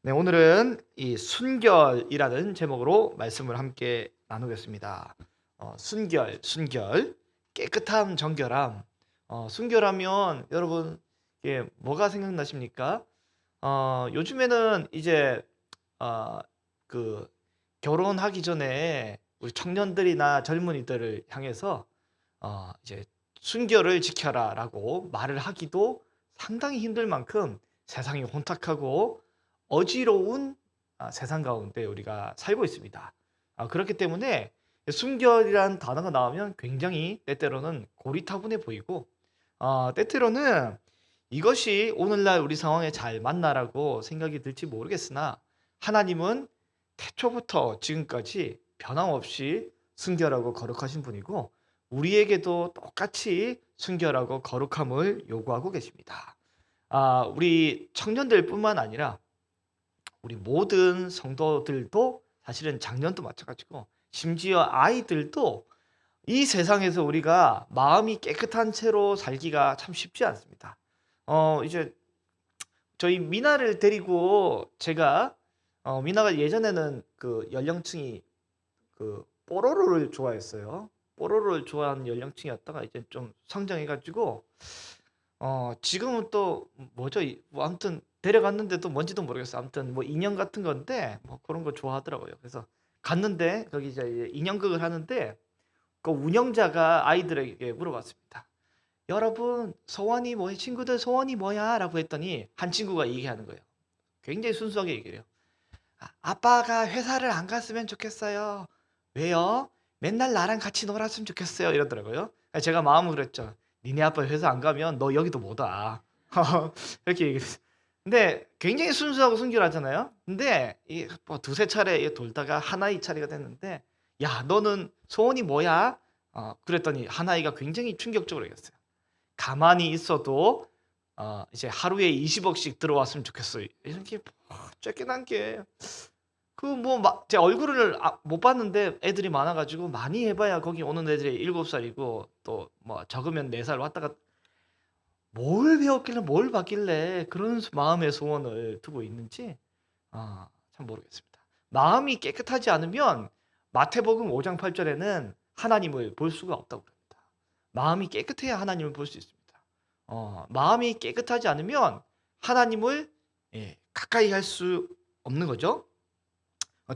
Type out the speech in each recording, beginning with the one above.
네, 오늘은 이 순결이라는 제목으로 말씀을 함께 나누겠습니다. 순결, 깨끗함, 정결함. 순결하면 여러분 이게 뭐가 생각나십니까? 요즘에는 이제 어, 그 결혼하기 전에 우리 청년들이나 젊은이들을 향해서 이제 순결을 지켜라라고 말을 하기도 상당히 힘들 만큼 세상이 혼탁하고 어지러운 세상 가운데 우리가 살고 있습니다. 그렇기 때문에 순결이라는 단어가 나오면 굉장히 때때로는 고리타분해 보이고 때때로는 이것이 오늘날 우리 상황에 잘 맞나라고 생각이 들지 모르겠으나 하나님은 태초부터 지금까지 변함없이 순결하고 거룩하신 분이고 우리에게도 똑같이 순결하고 거룩함을 요구하고 계십니다. 우리 청년들뿐만 아니라 우리 모든 성도들도 사실은 작년도 마찬가지고 심지어 아이들도 이 세상에서 우리가 마음이 깨끗한 채로 살기가 참 쉽지 않습니다. 이제 저희 미나를 데리고 제가 미나가 예전에는 그 연령층이 그 뽀로로를 좋아했어요. 뽀로로를 좋아하는 연령층이었다가 이제 좀 성장해가지고 지금은 또 뭐죠? 뭐 아무튼 데려갔는데도 뭔지도 모르겠어요. 아무튼 뭐 인형 같은 건데 뭐 그런 거 좋아하더라고요. 그래서 갔는데 거기 이제 인형극을 하는데 그 운영자가 아이들에게 물어봤습니다. 여러분 소원이 뭐예요? 친구들 소원이 뭐야? 라고 했더니 한 친구가 얘기하는 거예요. 굉장히 순수하게 얘기해요. 아빠가 회사를 안 갔으면 좋겠어요. 왜요? 맨날 나랑 같이 놀았으면 좋겠어요. 이러더라고요. 제가 마음을 그랬죠. 니네 아빠 회사 안 가면 너 여기도 못 와. 이렇게 얘기했어요. 근데 굉장히 순수하고 순결하잖아요. 근데 뭐 두세 차례 돌다가 하나이 차례가 됐는데 야 너는 소원이 뭐야? 그랬더니 하나이가 굉장히 충격적으로 얘기했어요. 가만히 있어도 이제 하루에 20억씩 들어왔으면 좋겠어요. 이렇게 쬐끈한 게 그 뭐 제 얼굴을 못 봤는데 애들이 많아가지고 많이 해봐야 거기 오는 애들이 7살이고 또 뭐 적으면 4살 왔다 갔다 뭘 배웠길래 뭘 받길래 그런 마음의 소원을 두고 있는지 참 모르겠습니다. 마음이 깨끗하지 않으면 마태복음 5장 8절에는 하나님을 볼 수가 없다고 합니다. 마음이 깨끗해야 하나님을 볼 수 있습니다. 마음이 깨끗하지 않으면 하나님을 가까이 할 수 없는 거죠.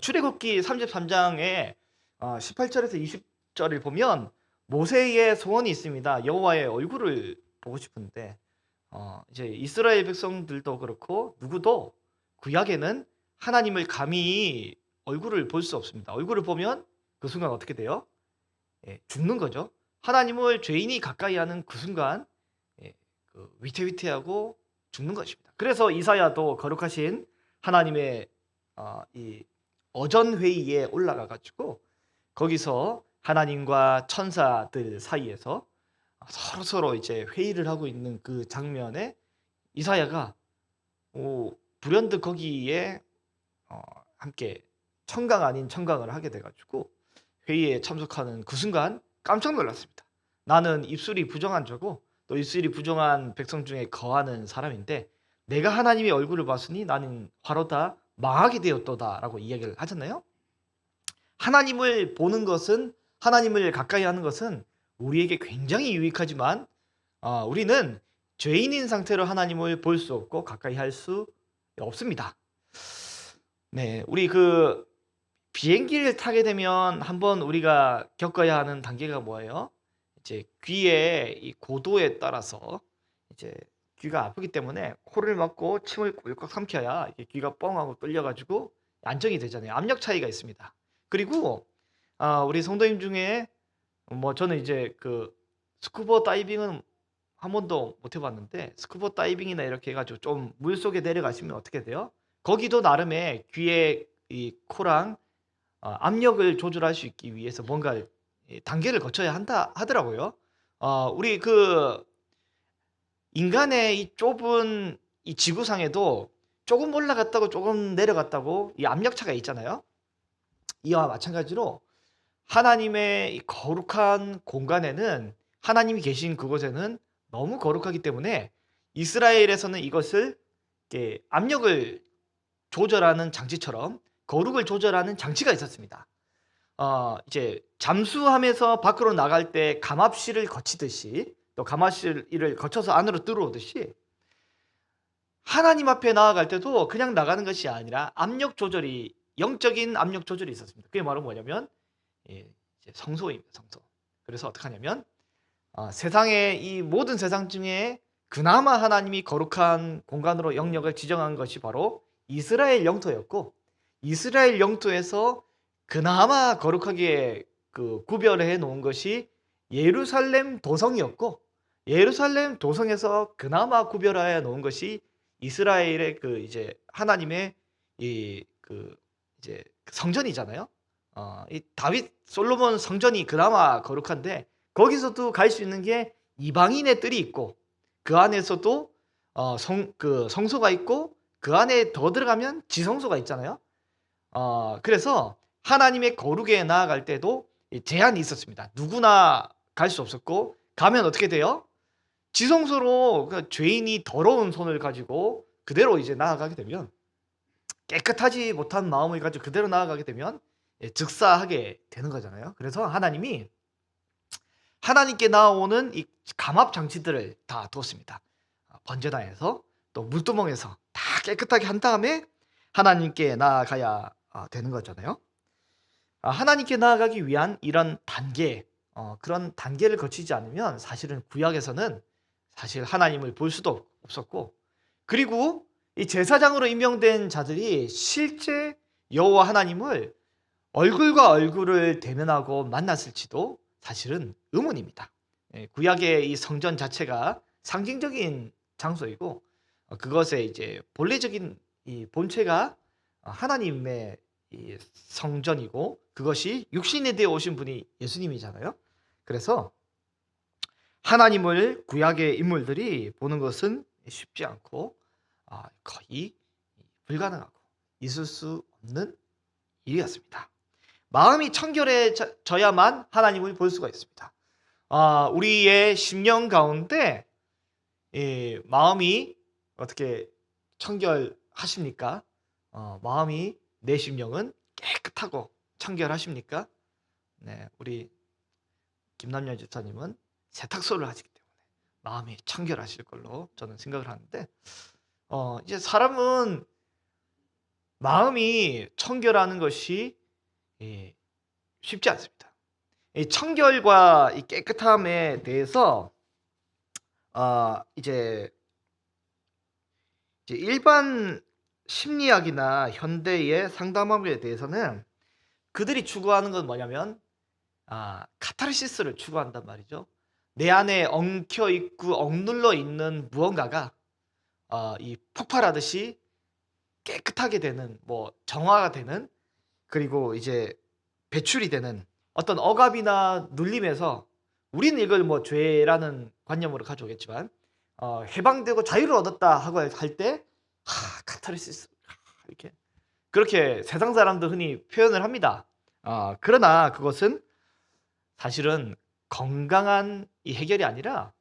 출애굽기 33장에 18절에서 20절을 보면 모세의 소원이 있습니다. 여호와의 얼굴을 보고 싶은데 이제 이스라엘 백성들도 그렇고 누구도 구약에는 하나님을 감히 얼굴을 볼 수 없습니다. 얼굴을 보면 그 순간 어떻게 돼요? 죽는 거죠. 하나님을 죄인이 가까이 하는 그 순간 그 위태위태하고 죽는 것입니다. 그래서 이사야도 거룩하신 하나님의 이 어전 회의에 올라가 가지고 거기서 하나님과 천사들 사이에서 서로 이제 회의를 하고 있는 그 장면에 이사야가 불현듯 거기에 함께 청강 아닌 청강을 하게 돼 가지고 회의에 참석하는 그 순간 깜짝 놀랐습니다. 나는 입술이 부정한 자고 또 입술이 부정한 백성 중에 거하는 사람인데 내가 하나님의 얼굴을 봤으니 나는 화로다 망하게 되었도다라고 이야기를 하잖아요. 하나님을 보는 것은 하나님을 가까이 하는 것은 우리에게 굉장히 유익하지만 우리는 죄인인 상태로 하나님을 볼 수 없고 가까이 할 수 없습니다. 네, 우리 그 비행기를 타게 되면 한번 우리가 겪어야 하는 단계가 뭐예요? 이제 귀의 이 고도에 따라서 이제 귀가 아프기 때문에 코를 막고 침을 꿀꺽 삼켜야 이게 귀가 뻥하고 뚫려가지고 안정이 되잖아요. 압력 차이가 있습니다. 그리고 우리 성도님 중에 뭐 저는 이제 그 스쿠버 다이빙은 한 번도 못 해봤는데 스쿠버 다이빙이나 이렇게 해가지고 좀 물속에 내려가시면 어떻게 돼요? 거기도 나름의 귀의 이 코랑 압력을 조절할 수 있기 위해서 뭔가 단계를 거쳐야 한다 하더라고요. 우리 그 인간의 이 좁은 이 지구상에도 조금 올라갔다고 조금 내려갔다고 이 압력차가 있잖아요. 이와 마찬가지로 하나님의 이 거룩한 공간에는 하나님이 계신 그곳에는 너무 거룩하기 때문에 이스라엘에서는 이것을 이렇게 압력을 조절하는 장치처럼 거룩을 조절하는 장치가 있었습니다. 이제 잠수함에서 밖으로 나갈 때 감압실을 거치듯이 또 감압실을 거쳐서 안으로 들어오듯이 하나님 앞에 나아갈 때도 그냥 나가는 것이 아니라 압력 조절이 영적인 압력 조절이 있었습니다. 그게 바로 뭐냐면 이제 성소입니다. 성소. 그래서 어떻게 하냐면 세상의 이 모든 세상 중에 그나마 하나님이 거룩한 공간으로 영역을 지정한 것이 바로 이스라엘 영토였고 이스라엘 영토에서 그나마 거룩하게 구별해 놓은 것이 예루살렘 도성이었고 예루살렘 도성에서 그나마 구별해 놓은 것이 이스라엘의 이제 하나님의 이제 성전이잖아요. 이 다윗 솔로몬 성전이 그나마 거룩한데 거기서도 갈 수 있는 게 이방인의 뜰이 있고 그 안에서도 성소가 있고 그 안에 더 들어가면 지성소가 있잖아요. 그래서 하나님의 거룩에 나아갈 때도 제한이 있었습니다. 누구나 갈 수 없었고 가면 어떻게 돼요? 지성소로 죄인이 더러운 손을 가지고 그대로 이제 나아가게 되면 깨끗하지 못한 마음을 가지고 그대로 나아가게 되면 즉사하게 되는 거잖아요. 그래서 하나님이 하나님께 나오는 이 감압 장치들을 다 두었습니다. 번제단에서 또 물두멍에서 다 깨끗하게 한 다음에 하나님께 나아가야 되는 거잖아요. 하나님께 나아가기 위한 이런 단계, 그런 단계를 거치지 않으면 사실은 구약에서는 사실 하나님을 볼 수도 없었고 그리고 이 제사장으로 임명된 자들이 실제 여호와 하나님을 얼굴과 얼굴을 대면하고 만났을지도 사실은 의문입니다. 구약의 이 성전 자체가 상징적인 장소이고 그것의 이제 본래적인 이 본체가 하나님의 이 성전이고 그것이 육신에 되어 오신 분이 예수님이잖아요. 그래서 하나님을 구약의 인물들이 보는 것은 쉽지 않고 거의 불가능하고 있을 수 없는 일이었습니다. 마음이 청결해져야만 하나님을 볼 수가 있습니다. 우리의 심령 가운데 마음이 어떻게 청결하십니까? 마음이 내 심령은 깨끗하고 청결하십니까? 네, 우리 김남열 집사님은 세탁소를 하시기 때문에 마음이 청결하실 걸로 저는 생각을 하는데 이제 사람은 마음이 청결하는 것이 쉽지 않습니다. 이 청결과 이 깨끗함에 대해서 이제 일반 심리학이나 현대의 상담학에 대해서는 그들이 추구하는 건 뭐냐면 카타르시스를 추구한단 말이죠. 내 안에 엉켜 있고 억눌러 있는 무언가가 이 폭발하듯이 깨끗하게 되는 정화가 되는 그리고 이제 배출이 되는 어떤 억압이나 눌림에서 우리는 이걸 죄라는 관념으로 가져오겠지만 해방되고 자유를 얻었다 하고 할 때 카타르시스 이렇게 그렇게 세상 사람들 흔히 표현을 합니다. 그러나 그것은 사실은 건강한 이 해결이 아니라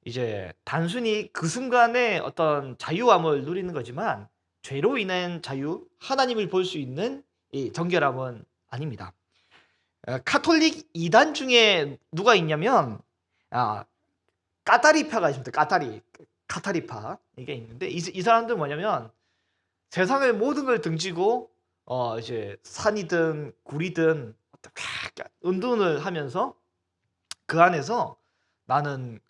이제 단순히 그 순간에 어떤 자유함을 누리는 거지만 죄로 인한 자유, 하나님을 볼 수 있는 이 정결함은 아닙니다. 카톨릭 이단 중에 누가 있냐면 까타리파가 있습니다. 카타리파 이게 있는데 이 사람들은 뭐냐면 세상의 모든 걸 등지고 이제 산이든 굴이든 운동을 하면서 그 안에서 나는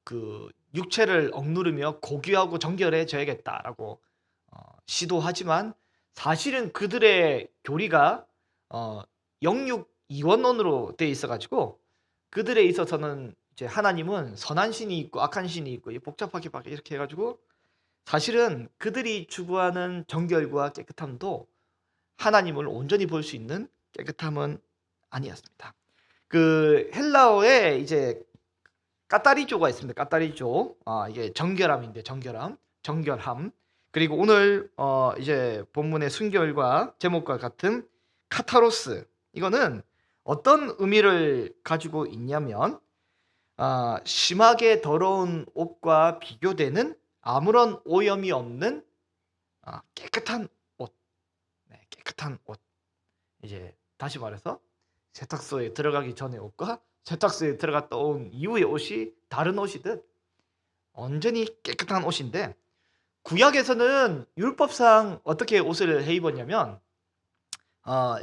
그 육체를 억누르며 고귀하고 정결해져야겠다라고 시도하지만 사실은 그들의 교리가 영육 이원론으로 돼 있어가지고 그들에 있어서는 이제 하나님은 선한 신이 있고 악한 신이 있고 복잡하게 이렇게 해가지고 사실은 그들이 추구하는 정결과 깨끗함도 하나님을 온전히 볼 수 있는 깨끗함은 아니었습니다. 그 헬라어에 이제 까타리조가 있습니다. 까타리조. 이게 정결함인데 정결함. 그리고 오늘 이제 본문의 순결과 제목과 같은 카타로스. 이거는 어떤 의미를 가지고 있냐면 심하게 더러운 옷과 비교되는 아무런 오염이 없는 깨끗한 깨끗한 옷. 이제 다시 말해서 세탁소에 들어가기 전에 옷과 세탁소에 들어갔다 온 이후의 옷이 다른 옷이듯 온전히 깨끗한 옷인데, 구약에서는 율법상 어떻게 옷을 해 입었냐면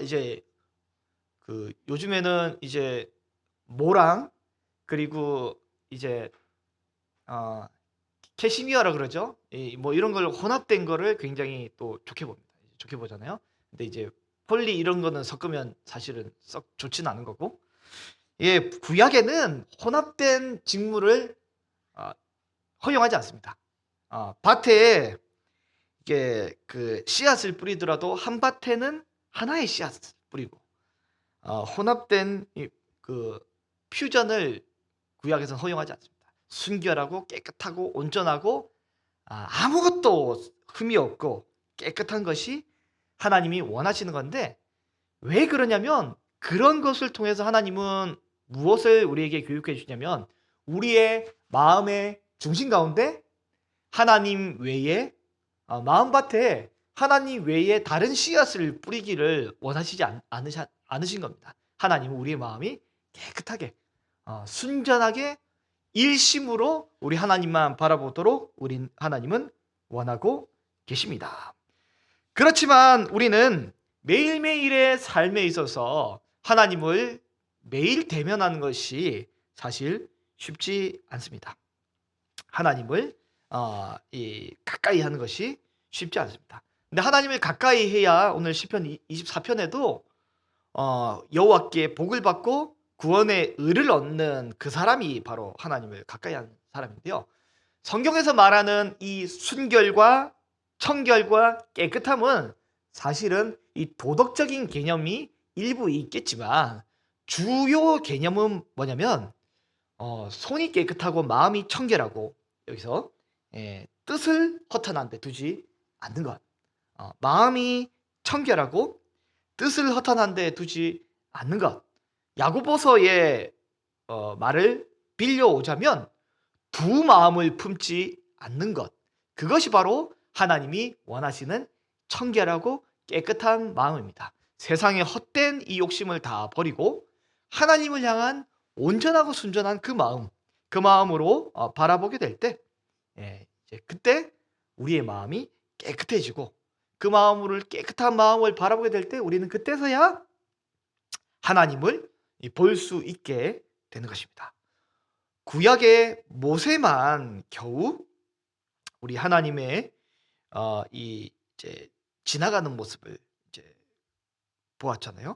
이제 그 요즘에는 이제 모랑, 그리고 이제 어 캐시미어라 그러죠. 뭐 이런 걸 혼합된 거를 굉장히 또 좋게 봅니다. 좋게 보잖아요. 근데 이제 폴리 이런 거는 섞으면 사실은 썩 좋지는 않은 거고, 구약에는 혼합된 직물을 어 허용하지 않습니다. 밭에 이게 그 씨앗을 뿌리더라도 한 밭에는 하나의 씨앗을 뿌리고, 혼합된 그 퓨전을 구약에서는 허용하지 않습니다. 순결하고 깨끗하고 온전하고 아무것도 흠이 없고 깨끗한 것이 하나님이 원하시는 건데, 왜 그러냐면 그런 것을 통해서 하나님은 무엇을 우리에게 교육해 주냐면, 우리의 마음의 중심 가운데 하나님 외에 마음밭에 하나님 외에 다른 씨앗을 뿌리기를 원하시지 않으신 겁니다. 하나님은 우리의 마음이 깨끗하게 순전하게 일심으로 우리 하나님만 바라보도록 우리 하나님은 원하고 계십니다. 그렇지만 우리는 매일매일의 삶에 있어서 하나님을 매일 대면하는 것이 사실 쉽지 않습니다. 하나님을 가까이 하는 것이 쉽지 않습니다. 근데 하나님을 가까이 해야 오늘 시편 24편에도 여호와께 복을 받고 구원의 의를 얻는 그 사람이 바로 하나님을 가까이 하는 사람인데요. 성경에서 말하는 이 순결과 청결과 깨끗함은 사실은 이 도덕적인 개념이 일부 있겠지만, 주요 개념은 뭐냐면 손이 깨끗하고 마음이 청결하고, 여기서 뜻을 허탄한 데 두지 않는 것. 마음이 청결하고 뜻을 허탄한 데 두지 않는 것. 야고보서의 말을 빌려오자면 두 마음을 품지 않는 것. 그것이 바로 하나님이 원하시는 청결하고 깨끗한 마음입니다. 세상의 헛된 이 욕심을 다 버리고 하나님을 향한 온전하고 순전한 그 마음으로 바라보게 될 때, 이제 그때 우리의 마음이 깨끗해지고, 그 마음을 깨끗한 마음을 바라보게 될 때 우리는 그때서야 하나님을 볼 수 있게 되는 것입니다. 구약의 모세만 겨우 우리 하나님의 이제 지나가는 모습을 이제 보았잖아요.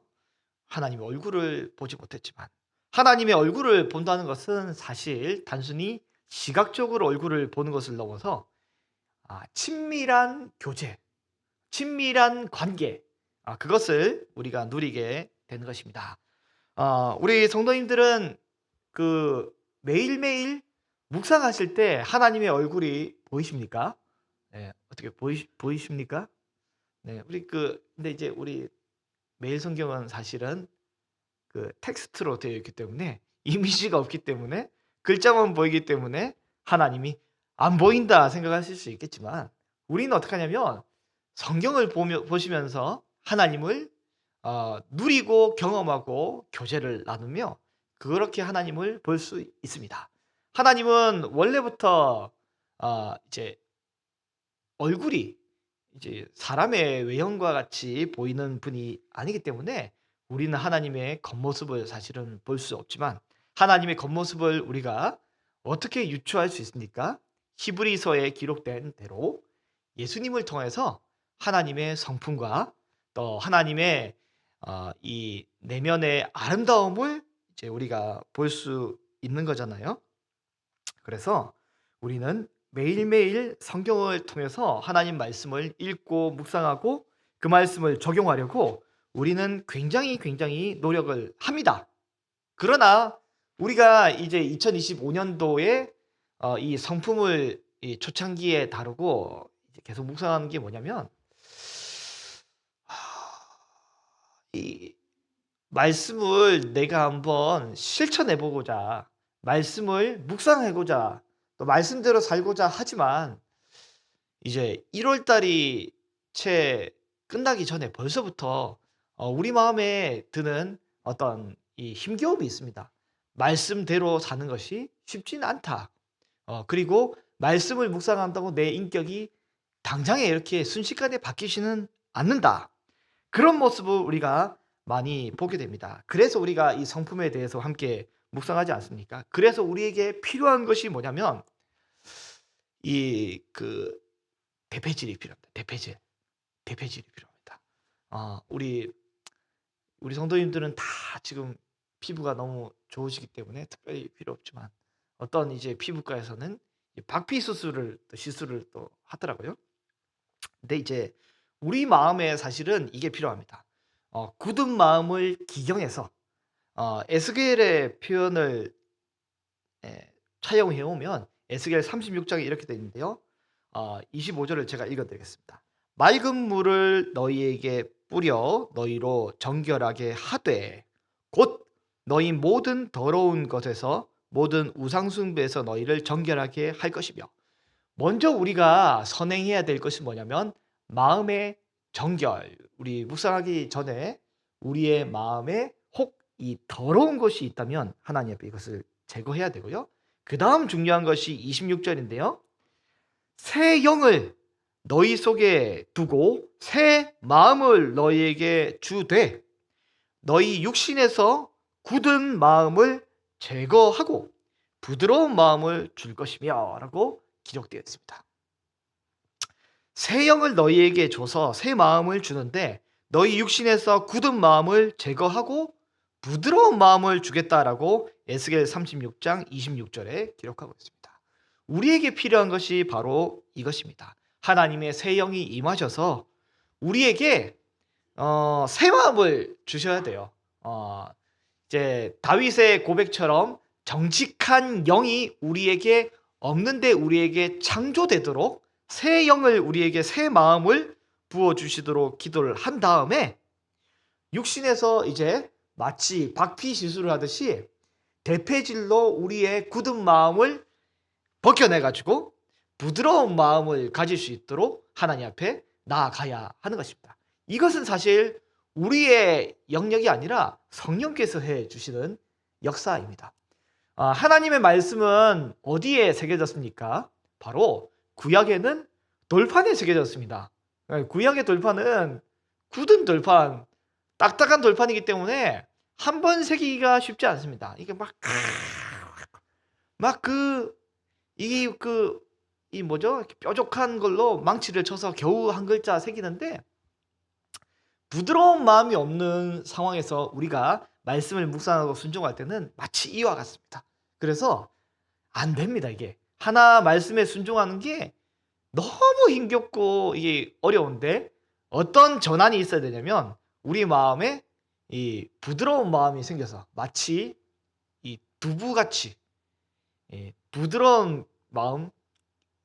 하나님의 얼굴을 보지 못했지만, 하나님의 얼굴을 본다는 것은 사실 단순히 시각적으로 얼굴을 보는 것을 넘어서 친밀한 교제, 친밀한 관계, 그것을 우리가 누리게 되는 것입니다. 우리 성도님들은 그 매일매일 묵상하실 때 하나님의 얼굴이 보이십니까? 네, 어떻게 보이십니까? 네, 근데 이제 우리 매일 성경은 사실은 그 텍스트로 되어 있기 때문에, 이미지가 없기 때문에, 글자만 보이기 때문에 하나님이 안 보인다 생각하실 수 있겠지만, 우리는 어떻게 하냐면 성경을 보시면서 하나님을 누리고 경험하고 교제를 나누며 그렇게 하나님을 볼 수 있습니다. 하나님은 원래부터 이제 얼굴이 이제 사람의 외형과 같이 보이는 분이 아니기 때문에 우리는 하나님의 겉모습을 사실은 볼 수 없지만, 하나님의 겉모습을 우리가 어떻게 유추할 수 있습니까? 히브리서에 기록된 대로 예수님을 통해서 하나님의 성품과 또 하나님의 이 내면의 아름다움을 이제 우리가 볼 수 있는 거잖아요. 그래서 우리는 매일매일 성경을 통해서 하나님 말씀을 읽고 묵상하고 그 말씀을 적용하려고 우리는 굉장히 노력을 합니다. 그러나 우리가 이제 2025년도에 이 성품을 이 초창기에 다루고 이제 계속 묵상하는 게 뭐냐면, 이 말씀을 내가 한번 실천해 보고자, 말씀을 묵상해 보자, 또 말씀대로 살고자 하지만 이제 1월 달이 채 끝나기 전에 벌써부터 우리 마음에 드는 어떤 이 힘겨움이 있습니다. 말씀대로 사는 것이 쉽지는 않다. 그리고 말씀을 묵상한다고 내 인격이 당장에 이렇게 순식간에 바뀌지는 않는다. 그런 모습을 우리가 많이 보게 됩니다. 그래서 우리가 이 성품에 대해서 함께 묵상하지 않습니까? 그래서 우리에게 필요한 것이 뭐냐면 이 그 대패질이 필요합니다. 대패질. 대패질이 필요합니다. 우리 성도님들은 다 지금 피부가 너무 좋으시기 때문에 특별히 필요 없지만 어떤 이제 피부과에서는 박피 시술을 또 하더라고요. 근데 이제 우리 마음에 사실은 이게 필요합니다. 굳은 마음을 기경해서 에스겔의 표현을 차용해 오면 에스겔 36장에 이렇게 되어 있는데요. 25절을 제가 읽어드리겠습니다. 맑은 물을 너희에게 뿌려 너희로 정결하게 하되 곧 너희 모든 더러운 것에서 모든 우상숭배에서 너희를 정결하게 할 것이며. 먼저 우리가 선행해야 될 것이 뭐냐면 마음의 정결. 우리 묵상하기 전에 우리의 마음에 혹 이 더러운 것이 있다면 하나님 앞에 이것을 제거해야 되고요. 그 다음 중요한 것이 26절인데요. 새 영을 너희 속에 두고 새 마음을 너희에게 주되 너희 육신에서 굳은 마음을 제거하고 부드러운 마음을 줄 것이며 라고 기록되어 있습니다. 새 영을 너희에게 줘서 새 마음을 주는데 너희 육신에서 굳은 마음을 제거하고 부드러운 마음을 주겠다라고 에스겔 36장 26절에 기록하고 있습니다. 우리에게 필요한 것이 바로 이것입니다. 하나님의 새 영이 임하셔서 우리에게 새 마음을 주셔야 돼요. 이제 다윗의 고백처럼 정직한 영이 우리에게 없는데 우리에게 창조되도록 새 영을 우리에게 새 마음을 부어 주시도록 기도를 한 다음에 육신에서 이제 마치 박피 시술을 하듯이 대패질로 우리의 굳은 마음을 벗겨내 가지고 부드러운 마음을 가질 수 있도록 하나님 앞에 나아가야 하는 것입니다. 이것은 사실 우리의 영역이 아니라 성령께서 해 주시는 역사입니다. 하나님의 말씀은 어디에 새겨졌습니까? 바로 구약에는 돌판에 새겨졌습니다. 구약의 돌판은 굳은 돌판, 딱딱한 돌판이기 때문에 한 번 새기기가 쉽지 않습니다. 이게 이 뭐죠? 뾰족한 걸로 망치를 쳐서 겨우 한 글자 새기는데 부드러운 마음이 없는 상황에서 우리가 말씀을 묵상하고 순종할 때는 마치 이와 같습니다. 그래서 안 됩니다. 이게 하나 말씀에 순종하는 게 너무 힘겹고 이게 어려운데 어떤 전환이 있어야 되냐면 우리 마음에 이 부드러운 마음이 생겨서 마치 이 두부같이 부드러운 마음,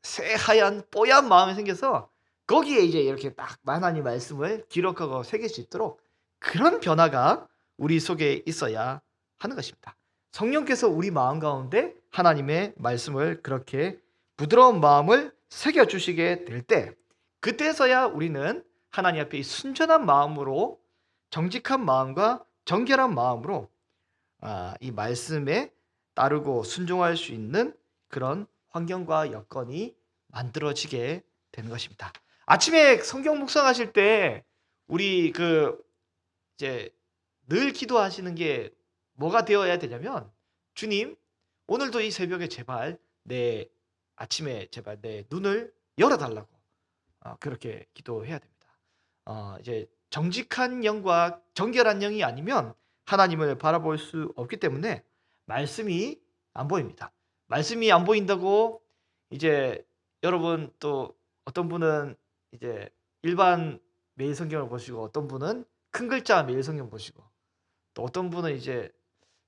새하얀 뽀얀 마음이 생겨서 거기에 이제 이렇게 딱 하나님 말씀을 기록하고 새길 수 있도록 그런 변화가 우리 속에 있어야 하는 것입니다. 성령께서 우리 마음 가운데 하나님의 말씀을 그렇게 부드러운 마음을 새겨주시게 될 때 그때서야 우리는 하나님 앞에 순전한 마음으로 정직한 마음과 정결한 마음으로 이 말씀에 따르고 순종할 수 있는 그런 환경과 여건이 만들어지게 되는 것입니다. 아침에 성경 묵상하실 때 우리 이제 늘 기도하시는 게 뭐가 되어야 되냐면 주님 오늘도 이 새벽에 제발 아침에 제발 내 눈을 열어달라고 그렇게 기도해야 됩니다. 이제 정직한 영과 정결한 영이 아니면 하나님을 바라볼 수 없기 때문에 말씀이 안 보입니다. 말씀이 안 보인다고 이제 여러분 또 어떤 분은 이제 일반 매일 성경을 보시고 어떤 분은 큰 글자 매일 성경 보시고 또 어떤 분은 이제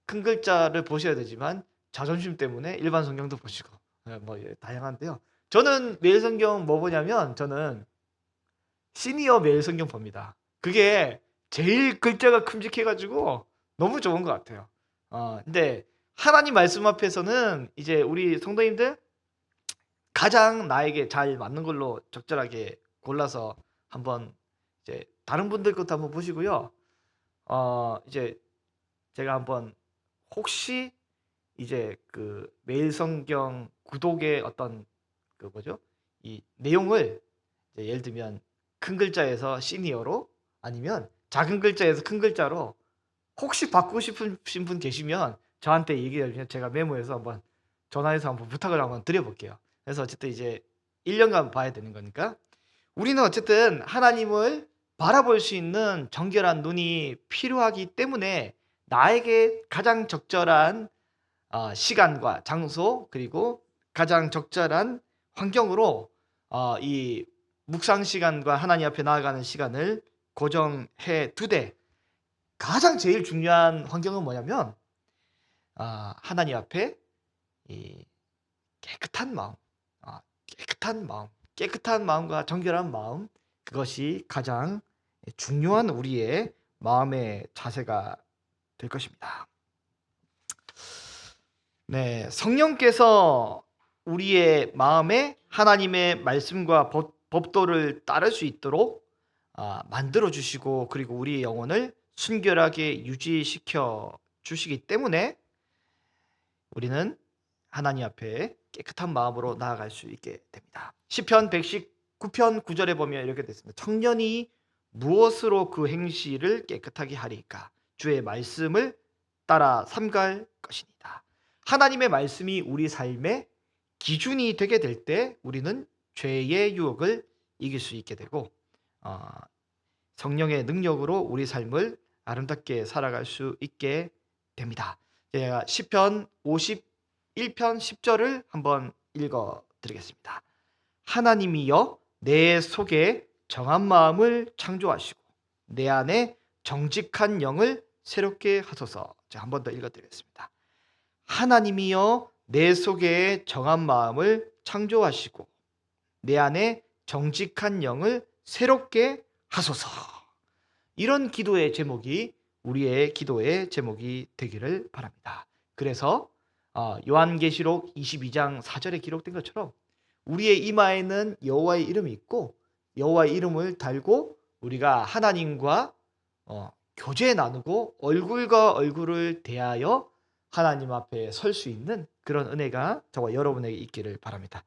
큰 글자를 보셔야 되지만 자존심 때문에 일반 성경도 보시고 뭐 다양한데요. 저는 매일 성경 뭐 보냐면 저는 시니어 매일 성경 봅니다. 그게 제일 글자가 큼직해가지고 너무 좋은 것 같아요. 근데 하나님 말씀 앞에서는 이제 우리 성도님들 가장 나에게 잘 맞는 걸로 적절하게 골라서 한번 이제 다른 분들 것도 한번 보시고요. 이제 제가 한번 혹시 이제 그 매일 성경 구독의 어떤 그 뭐죠? 이 내용을 이제 예를 들면 큰 글자에서 시니어로 아니면 작은 글자에서 큰 글자로 혹시 바꾸고 싶으신 분 계시면 저한테 얘기해 주시면 제가 메모해서 한번 전화해서 한번 부탁을 한번 드려볼게요. 그래서 어쨌든 이제 1년간 봐야 되는 거니까 우리는 어쨌든 하나님을 바라볼 수 있는 정결한 눈이 필요하기 때문에 나에게 가장 적절한 시간과 장소 그리고 가장 적절한 환경으로 이 묵상 시간과 하나님 앞에 나아가는 시간을 고정해 두되 가장 제일 중요한 환경은 뭐냐면 하나님 앞에 이 깨끗한 마음, 깨끗한 마음과 정결한 마음 그것이 가장 중요한 우리의 마음의 자세가 될 것입니다. 네, 성령께서 우리의 마음에 하나님의 말씀과 법도를 따를 수 있도록 만들어 주시고 그리고 우리의 영혼을 순결하게 유지시켜 주시기 때문에 우리는 하나님 앞에 깨끗한 마음으로 나아갈 수 있게 됩니다. 시편 119편 9절에 보면 이렇게 되어 있습니다. 청년이 무엇으로 그 행실을 깨끗하게 하리까? 주의 말씀을 따라 삼갈 것이니다. 하나님의 말씀이 우리 삶의 기준이 되게 될 때 우리는 죄의 유혹을 이길 수 있게 되고 성령의 능력으로 우리 삶을 아름답게 살아갈 수 있게 됩니다. 제가 시편 51편 10절을 한번 읽어 드리겠습니다. 하나님이여 내 속에 정한 마음을 창조하시고 내 안에 정직한 영을 새롭게 하소서. 제가 한 번 더 읽어 드리겠습니다. 하나님이여 내 속에 정한 마음을 창조하시고 내 안에 정직한 영을 새롭게 하소서. 이런 기도의 제목이 우리의 기도의 제목이 되기를 바랍니다. 그래서 요한계시록 22장 4절에 기록된 것처럼 우리의 이마에는 여호와의 이름이 있고 여호와의 이름을 달고 우리가 하나님과 교제 나누고 얼굴과 얼굴을 대하여 하나님 앞에 설 수 있는 그런 은혜가 저와 여러분에게 있기를 바랍니다.